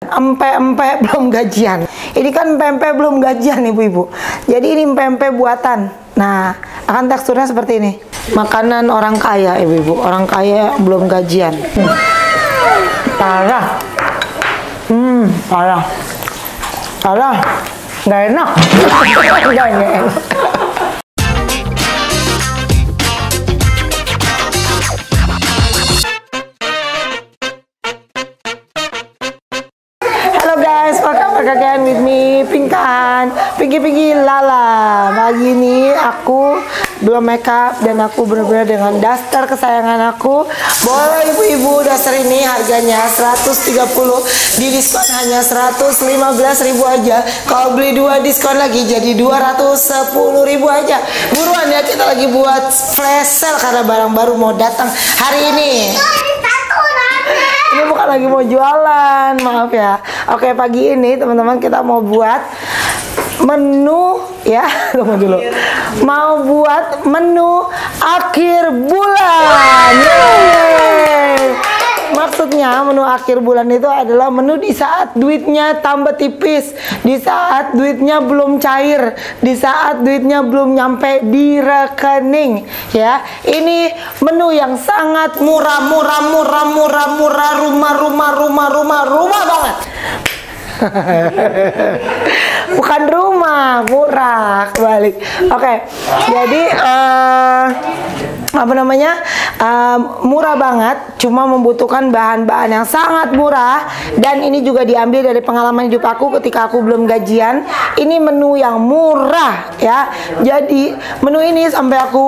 Empe-empe belum gajian. Ini kan empe-empe belum gajian ibu-ibu. Jadi ini empe-empe buatan. Nah, akan teksturnya seperti ini. Makanan orang kaya ibu-ibu. Orang kaya belum gajian. Parah. Parah. Parah. Nggak enak. Nggak enak. Guys, welcome back again with me, Pinkan, Pinky Lala. Pagi ini aku belum make up dan aku benar-benar dengan daster kesayangan aku. Boleh ibu-ibu, daster ini harganya 130, di diskon hanya 115.000 aja. Kalau beli dua diskon lagi jadi 210.000 aja. Buruan ya, kita lagi buat flash sale karena barang baru mau datang hari ini. Ini bukan lagi mau jualan, maaf ya. Oke, pagi ini teman-teman kita mau buat menu ya, tunggu dulu. Mau buat menu akhir bulan. Yeay. Maksudnya menu akhir bulan itu adalah menu di saat duitnya tambah tipis, di saat duitnya belum cair, di saat duitnya belum nyampe di rekening ya. Ini menu yang sangat murah banget. Bukan rumah, murah balik. Oke, jadi apa namanya, murah banget, cuma membutuhkan bahan-bahan yang sangat murah. Dan ini juga diambil dari pengalaman hidup aku ketika aku belum gajian. Ini menu yang murah ya. Jadi menu ini sampai aku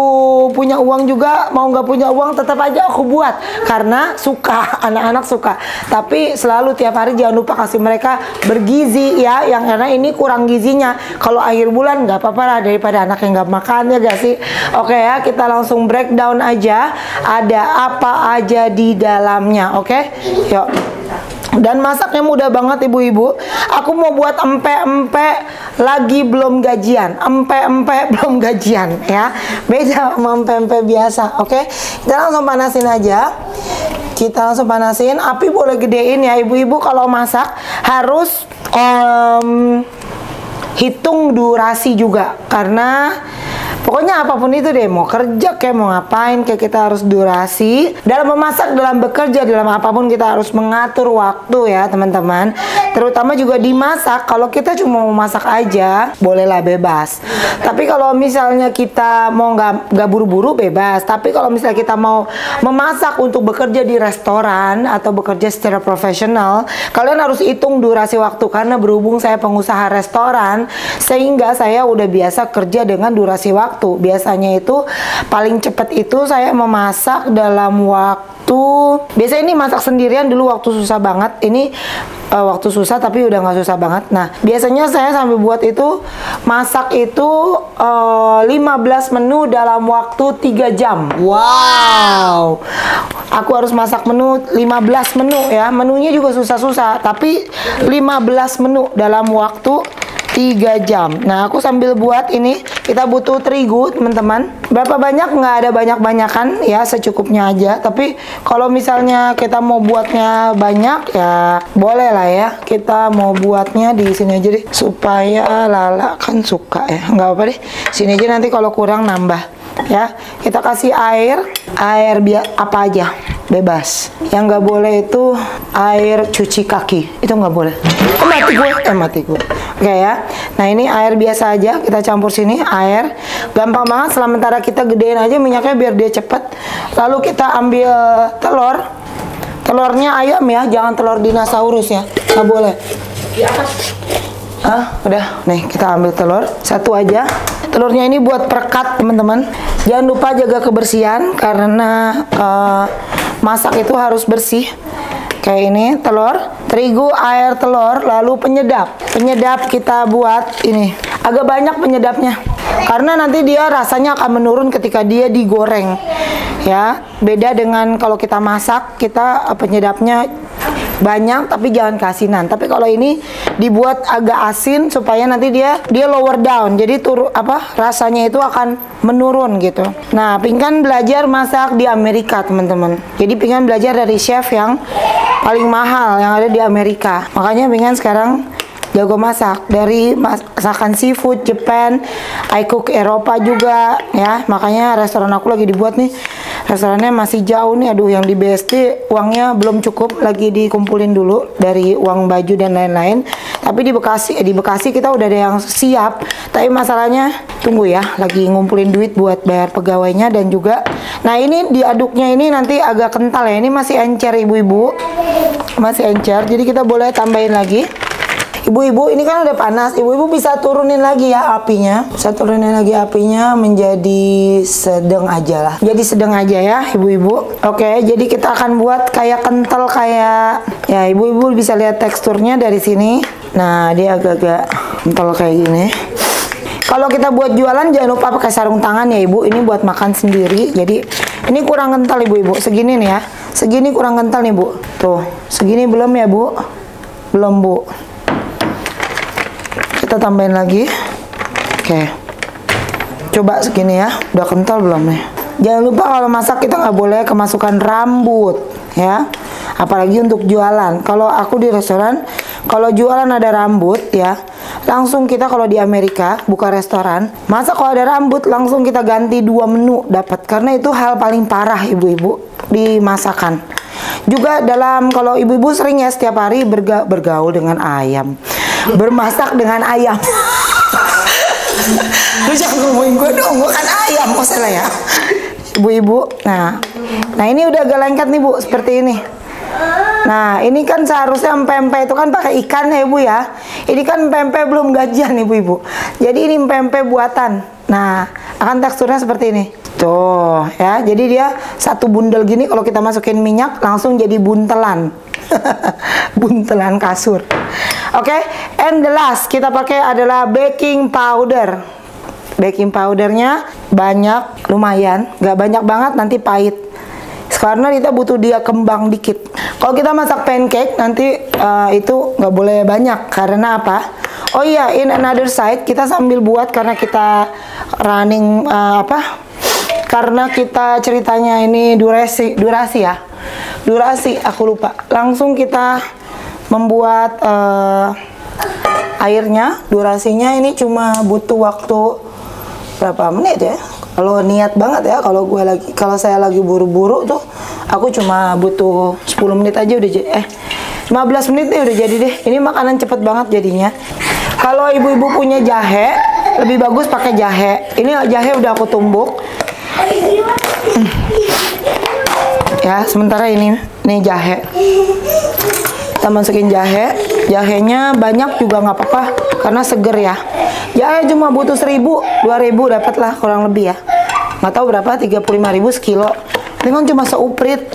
punya uang juga, mau nggak punya uang tetap aja aku buat karena suka, anak-anak suka. Tapi selalu tiap hari jangan lupa kasih mereka bergizi ya, yang karena ini kurang gizinya. Kalau akhir bulan nggak apa-apa lah daripada anak yang nggak makan, ya gak sih? Oke ya, kita langsung breakdown aja ada apa aja di dalamnya. Oke, yuk. Dan masaknya mudah banget ibu-ibu. Aku mau buat empe-empe lagi belum gajian, empe-empe belum gajian ya. Beda sama empe-empe biasa. Oke, kita langsung panasin aja. Kita langsung panasin, api boleh gedein ya ibu-ibu. Kalau masak harus hitung durasi juga, karena pokoknya apapun itu deh, mau kerja kayak mau ngapain kayak kita harus durasi. Dalam memasak, dalam bekerja, dalam apapun kita harus mengatur waktu ya teman-teman. Terutama juga dimasak, kalau kita cuma mau masak aja bolehlah bebas. Tapi kalau misalnya kita mau nggak buru-buru bebas. Tapi kalau misalnya kita mau memasak untuk bekerja di restoran atau bekerja secara profesional, kalian harus hitung durasi waktu. Karena berhubung saya pengusaha restoran, sehingga saya udah biasa kerja dengan durasi waktu. Biasanya itu paling cepat itu saya memasak dalam waktu, biasanya ini masak sendirian dulu waktu susah banget. Ini waktu susah tapi udah nggak susah banget. Nah, biasanya saya sampai buat itu masak itu 15 menu dalam waktu 3 jam. Wow, aku harus masak menu 15 menu ya. Menunya juga susah-susah, tapi 15 menu dalam waktu 3 jam. Nah, aku sambil buat ini, kita butuh terigu teman-teman. Berapa banyak? Nggak ada banyak-banyakan ya, secukupnya aja. Tapi kalau misalnya kita mau buatnya banyak ya boleh lah ya. Kita mau buatnya di sini aja deh, supaya Lala kan suka ya. Nggak apa deh, sini aja, nanti kalau kurang nambah ya. Kita kasih air biar apa aja, bebas. Yang nggak boleh itu air cuci kaki, itu nggak boleh. Mati gue. Oke ya. Nah, ini air biasa aja, kita campur sini air. Gampang banget, sementara kita gedein aja minyaknya biar dia cepet. Lalu kita ambil telur. Telurnya ayam ya, jangan telur dinosaurus ya, nggak boleh. Udah. Nih, kita ambil telur satu aja. Telurnya ini buat perekat teman-teman. Jangan lupa jaga kebersihan karena masak itu harus bersih. Kayak ini telur, terigu, air, telur, lalu penyedap. Penyedap kita buat ini. Agak banyak penyedapnya. Karena nanti dia rasanya akan menurun ketika dia digoreng. Ya, beda dengan kalau kita masak, kita penyedapnya banyak tapi jangan keasinan. Tapi kalau ini dibuat agak asin supaya nanti dia lower down. Jadi rasanya itu akan menurun gitu. Nah, Pink kan belajar masak di Amerika, teman-teman. Jadi Pink kan belajar dari chef yang paling mahal yang ada di Amerika. Makanya Pink kan sekarang jago masak dari masakan seafood Japan, I cook Eropa juga ya. Makanya restoran aku lagi dibuat nih. Restorannya masih jauh nih. Aduh, yang di BSD uangnya belum cukup, lagi dikumpulin dulu dari uang baju dan lain-lain. Tapi di Bekasi kita udah ada yang siap. Tapi masalahnya tunggu ya, lagi ngumpulin duit buat bayar pegawainya dan juga. Nah, ini diaduknya ini nanti agak kental ya. Ini masih encer ibu-ibu. Masih encer. Jadi kita boleh tambahin lagi. Ibu-ibu, ini kan udah panas. Ibu-ibu bisa turunin lagi ya apinya. Bisa turunin lagi apinya menjadi sedang aja lah. Jadi sedang aja ya, ibu-ibu. Oke, jadi kita akan buat kayak kental kayak ya, ibu-ibu bisa lihat teksturnya dari sini. Nah, dia agak-agak kental kayak gini. Kalau kita buat jualan jangan lupa pakai sarung tangan ya, Ibu. Ini buat makan sendiri. Jadi ini kurang kental, ibu-ibu. Segini nih ya. Segini kurang kental nih, Bu. Tuh, segini belum ya, Bu? Belum, Bu. Kita tambahin lagi. Oke. Coba segini ya. Udah kental belum nih? Jangan lupa kalau masak kita nggak boleh kemasukan rambut ya. Apalagi untuk jualan. Kalau aku di restoran, kalau jualan ada rambut ya, langsung kita kalau di Amerika buka restoran, masa kalau ada rambut langsung kita ganti 2 menu dapat. Karena itu hal paling parah ibu-ibu di masakan. Juga kalau ibu-ibu sering ya setiap hari bergaul dengan ayam. Bermasak dengan ayam. Lu jangan ngomongin gue dong, gue kan ayam masalah ya. Ibu-ibu, nah ini udah agak lengket nih Bu, seperti ini. Nah, ini kan seharusnya empempe itu kan pakai ikan ya Ibu ya. Ini kan empempe belum gajian Ibu-ibu. Jadi ini empempe buatan. Nah, akan teksturnya seperti ini. Tuh ya, jadi dia satu bundel gini, kalau kita masukin minyak langsung jadi buntelan. Buntelan kasur. Oke, and the last kita pakai adalah baking powder. Baking powdernya banyak, lumayan, nggak banyak banget nanti pahit. Karena kita butuh dia kembang dikit. Kalau kita masak pancake nanti itu nggak boleh banyak. Karena apa? Oh iya, in another side kita sambil buat karena kita running karena kita ceritanya ini durasi ya. Durasi aku lupa. Langsung kita membuat airnya. Durasinya ini cuma butuh waktu berapa menit ya? Kalau niat banget ya, kalau saya lagi buru-buru tuh aku cuma butuh 10 menit aja udah jadi 15 menit udah jadi deh. Ini makanan cepet banget jadinya. Kalau ibu-ibu punya jahe, lebih bagus pakai jahe. Ini jahe udah aku tumbuk. Ya, sementara ini jahe. Kita masukin jahe. Jahenya banyak juga nggak apa-apa karena seger ya. Jahe cuma butuh 1.000, 2.000 dapat lah kurang lebih ya. Nggak tahu berapa, 35.000 sekilo. Ini kan cuma seuprit.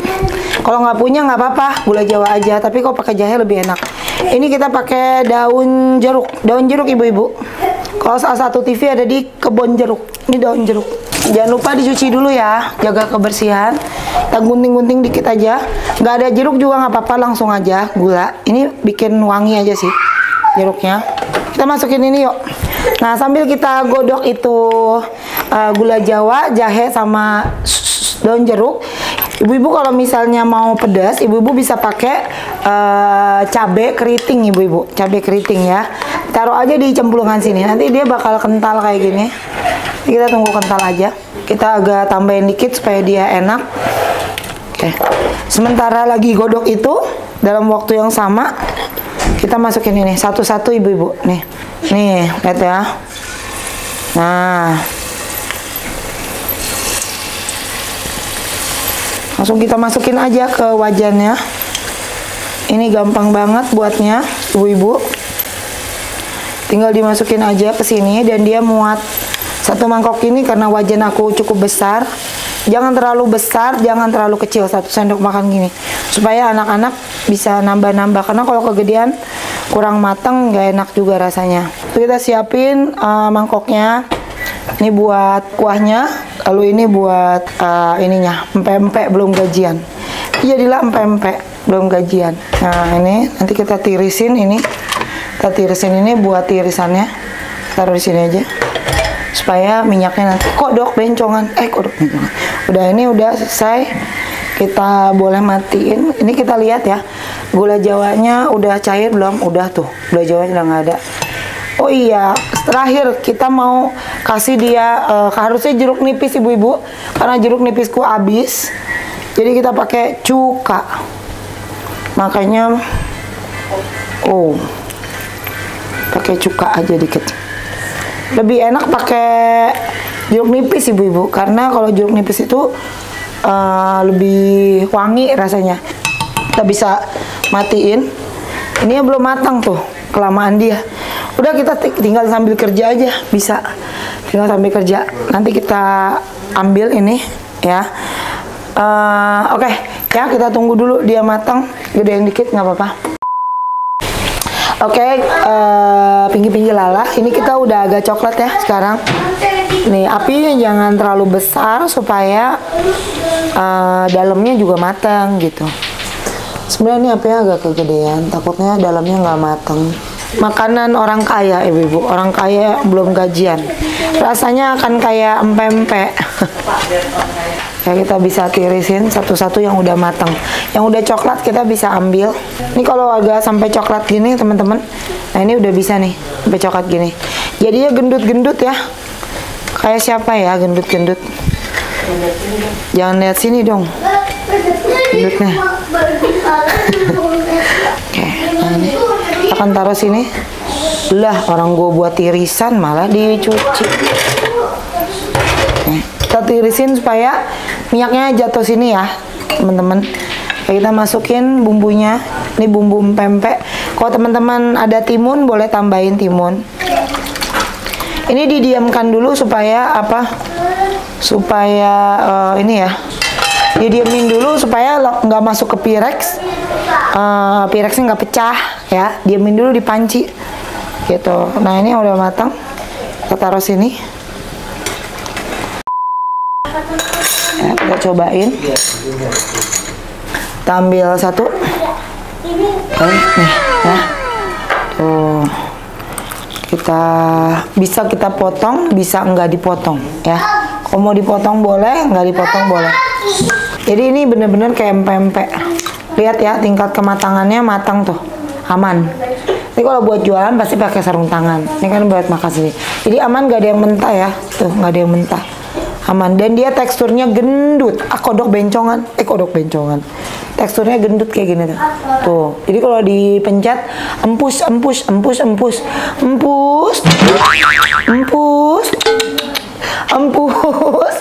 Kalau nggak punya nggak apa-apa, gula Jawa aja. Tapi kalau pakai jahe lebih enak. Ini kita pakai daun jeruk. Daun jeruk ibu-ibu. Kalau salah satu TV ada di kebun jeruk. Ini daun jeruk. Jangan lupa dicuci dulu ya, jaga kebersihan. Kita gunting-gunting dikit aja. Nggak ada jeruk juga nggak apa-apa, langsung aja gula. Ini bikin wangi aja sih jeruknya. Kita masukin ini yuk. Nah, sambil kita godok itu gula Jawa, jahe sama daun jeruk. Ibu-ibu kalau misalnya mau pedas, ibu-ibu bisa pakai cabai keriting ibu-ibu. Cabai keriting ya. Taruh aja di cemplungan sini. Nanti dia bakal kental kayak gini. Kita tunggu kental aja. Kita agak tambahin dikit supaya dia enak. Oke. Sementara lagi godok itu, dalam waktu yang sama kita masukin ini satu-satu ibu-ibu. Nih, lihat ya. Nah, langsung kita masukin aja ke wajannya. Ini gampang banget buatnya, ibu-ibu. Tinggal dimasukin aja ke sini dan dia muat. Satu mangkok ini karena wajan aku cukup besar. Jangan terlalu besar, jangan terlalu kecil. 1 sendok makan gini. Supaya anak-anak bisa nambah-nambah. Karena kalau kegedean kurang matang, nggak enak juga rasanya. Kita siapin mangkoknya. Ini buat kuahnya. Lalu ini buat ininya, empek-empek belum gajian. Jadilah empek-empek. belum gajian. Nah ini nanti kita tirisin ini, kita tirisin ini buat tirisannya, taruh di sini aja supaya minyaknya nanti kodok bencongan. Kodok bencongan. Udah, ini udah selesai. Kita boleh matiin. Ini kita lihat ya, gula jawanya udah cair belum? Udah tuh, gula jawanya udah nggak ada. Oh iya, terakhir kita mau kasih dia harusnya jeruk nipis ibu-ibu, karena jeruk nipisku habis. Jadi kita pakai cuka. Makanya pakai cuka aja dikit. Lebih enak pakai jeruk nipis ibu-ibu, karena kalau jeruk nipis itu lebih wangi rasanya. Kita bisa matiin. Ini belum matang tuh, kelamaan dia. Udah, kita tinggal sambil kerja aja, bisa. Tinggal sambil kerja. Nanti kita ambil ini ya. Oke, ya kita tunggu dulu dia matang. Gedein dikit nggak apa-apa. Oke, pinggir-pinggir lala. Ini kita udah agak coklat ya sekarang. Nih, apinya jangan terlalu besar supaya dalamnya juga matang gitu. Sebenarnya ini apinya agak kegedean, takutnya dalamnya nggak matang. Makanan orang kaya ibu-ibu, orang kaya belum gajian. Rasanya akan kayak empek-empek. Ya, kita bisa tirisin satu-satu yang udah matang. Yang udah coklat kita bisa ambil. Ini kalau agak sampai coklat gini teman-teman. Nah ini udah bisa nih, sampai coklat gini. Jadinya gendut-gendut ya. Kayak siapa ya gendut-gendut? Jangan lihat sini dong. Gendutnya. Oke, nah ini. Kita akan taruh sini. Lah, orang gue buat tirisan malah dicuci. Nih, kita tirisin supaya minyaknya jatuh sini ya, teman-teman. Kita masukin bumbunya. Ini bumbu pempek. Kalau teman-teman ada timun, boleh tambahin timun. Ini didiamkan dulu supaya apa? Supaya ini ya. Didiamin dulu supaya nggak masuk ke Pyrex. Pyrexnya nggak pecah ya. Diamin dulu di panci gitu. Nah ini udah matang, kita taruh sini ya, kita cobain. Kita ambil satu. Oke, nih ya. Tuh, bisa kita potong, bisa nggak dipotong ya. Kalau mau dipotong boleh, nggak dipotong boleh. Jadi ini bener-bener kayak empek-empek. Lihat ya, tingkat kematangannya matang tuh, aman. Ini kalau buat jualan pasti pakai sarung tangan. Ini kan buat makan sini. Jadi aman, gak ada yang mentah ya. Tuh, gak ada yang mentah. Aman. Dan dia teksturnya gendut. Kodok bencongan. Kodok bencongan. Teksturnya gendut kayak gini tuh. Tuh. Jadi kalau dipencet, empus, empus, empus, empus, empus, empus, empus,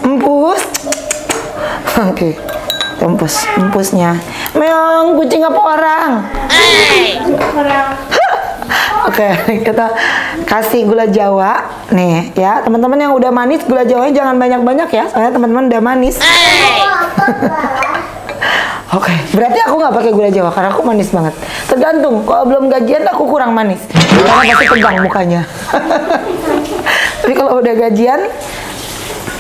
empus. Oke. Empusnya. Meong, kucing apa orang? Oke, kita kasih gula jawa nih ya, teman-teman yang udah manis gula jawanya jangan banyak-banyak ya, soalnya teman-teman udah manis. Oke, berarti aku nggak pakai gula jawa karena aku manis banget. Tergantung, kalau belum gajian aku kurang manis, karena pasti tegang mukanya. Tapi kalau udah gajian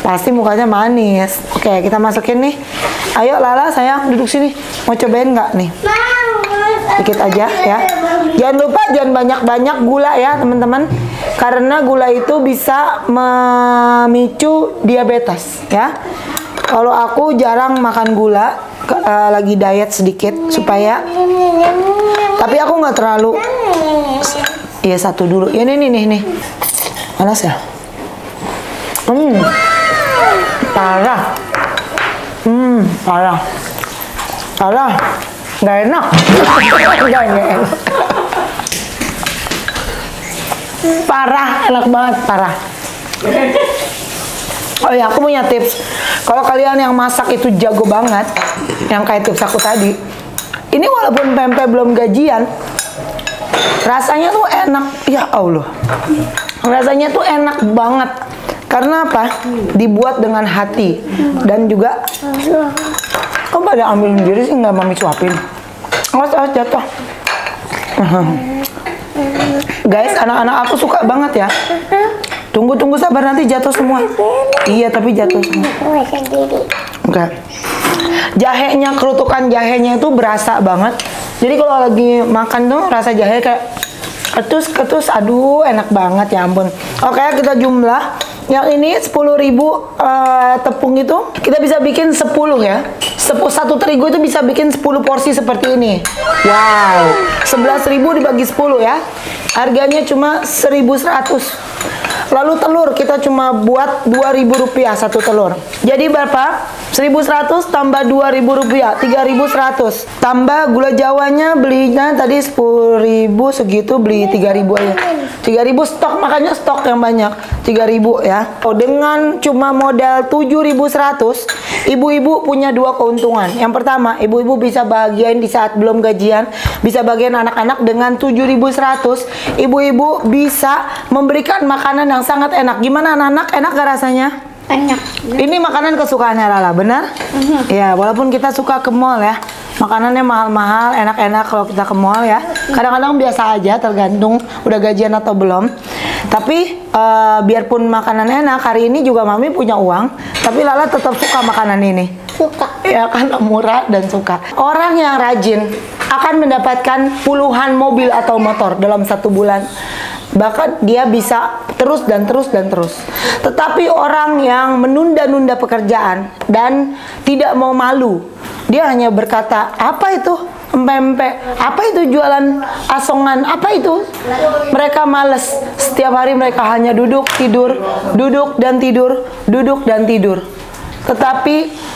pasti mukanya manis. Oke, kita masukin nih. Ayo Lala sayang, duduk sini. Mau cobain nggak nih? Dikit aja ya. Jangan lupa jangan banyak-banyak gula ya teman-teman. Karena gula itu bisa memicu diabetes ya. Kalau aku jarang makan gula, lagi diet sedikit supaya. Tapi aku nggak terlalu. Iya satu dulu. Ini nih. Panas ya? Parah. Parah. Nggak enak. Nggak enak. Parah, enak banget, parah. Oh ya, aku punya tips. Kalau kalian yang masak itu jago banget, yang kayak tips aku tadi, ini walaupun pempek belum gajian, rasanya tuh enak. Ya Allah, rasanya tuh enak banget. Karena apa? Dibuat dengan hati. Dan juga, kok pada ambil sendiri sih, nggak mami suapin? Awas jatuh. Guys, anak-anak aku suka banget ya. Tunggu sabar, nanti jatuh semua. Iya, tapi jatuh semua. Enggak. Jahenya, kerutukan jahenya itu berasa banget. Jadi kalau lagi makan tuh rasa jahe kayak ketus, aduh enak banget ya ampun. Oke, kita jumlah. Yang ini 10.000 tepung itu kita bisa bikin 10 ya. Satu terigu itu bisa bikin 10 porsi seperti ini. Wow, 11.000 dibagi 10 ya. Harganya cuma 1.100. Lalu telur kita cuma buat Rp2.000 satu telur. Jadi berapa? 1.100 tambah Rp2.000, 3.100. Tambah gula jawanya belinya tadi 10.000 segitu, beli 3.000 aja. 3.000 stok, makanya stok yang banyak. 3.000 ya. Dengan cuma modal 7.100, ibu-ibu punya dua keuntungan. Yang pertama, ibu-ibu bisa bahagiain di saat belum gajian, bisa bagian anak-anak dengan 7.100. Ibu-ibu bisa memberikan makanan yang sangat enak. Gimana anak-anak? Enak gak rasanya? Enak. Ini makanan kesukaannya Lala, benar? Ya, walaupun kita suka ke mall ya. Makanannya mahal-mahal, enak-enak kalau kita ke mall ya. Kadang-kadang biasa aja, tergantung udah gajian atau belum. Tapi biarpun makanan enak, hari ini juga Mami punya uang, tapi Lala tetap suka makanan ini. Suka. Ya kan, murah dan suka. Orang yang rajin akan mendapatkan puluhan mobil atau motor dalam 1 bulan. Bahkan dia bisa terus dan terus dan terus. Tetapi orang yang menunda-nunda pekerjaan dan tidak mau malu, dia hanya berkata, apa itu? Empe-empe, apa itu jualan asongan, apa itu? Mereka males. Setiap hari mereka hanya duduk, tidur, duduk dan tidur, duduk dan tidur. Tetapi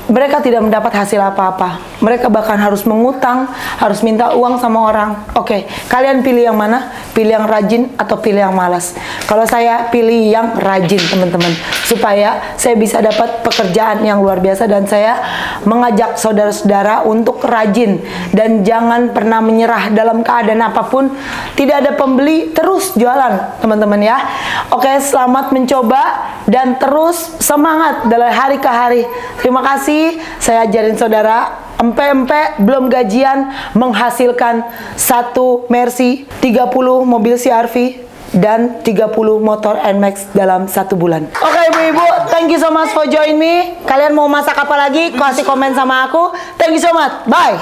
mereka tidak mendapat hasil apa-apa. Mereka bahkan harus mengutang, harus minta uang sama orang. Oke, kalian pilih yang mana? Pilih yang rajin atau pilih yang malas? Kalau saya pilih yang rajin, teman-teman. Supaya saya bisa dapat pekerjaan yang luar biasa. Dan saya mengajak saudara-saudara untuk rajin. Dan jangan pernah menyerah dalam keadaan apapun. Tidak ada pembeli, terus jualan, teman-teman ya. Oke, selamat mencoba. Dan terus semangat dari hari ke hari. Terima kasih, saya ajarin saudara. Empe-empe belum gajian menghasilkan 1 Mercy, 30 mobil CR-V dan 30 motor NMAX dalam 1 bulan. Oke ibu-ibu, thank you so much for join me. Kalian mau masak apa lagi? Kasih komen sama aku. Thank you so much. Bye.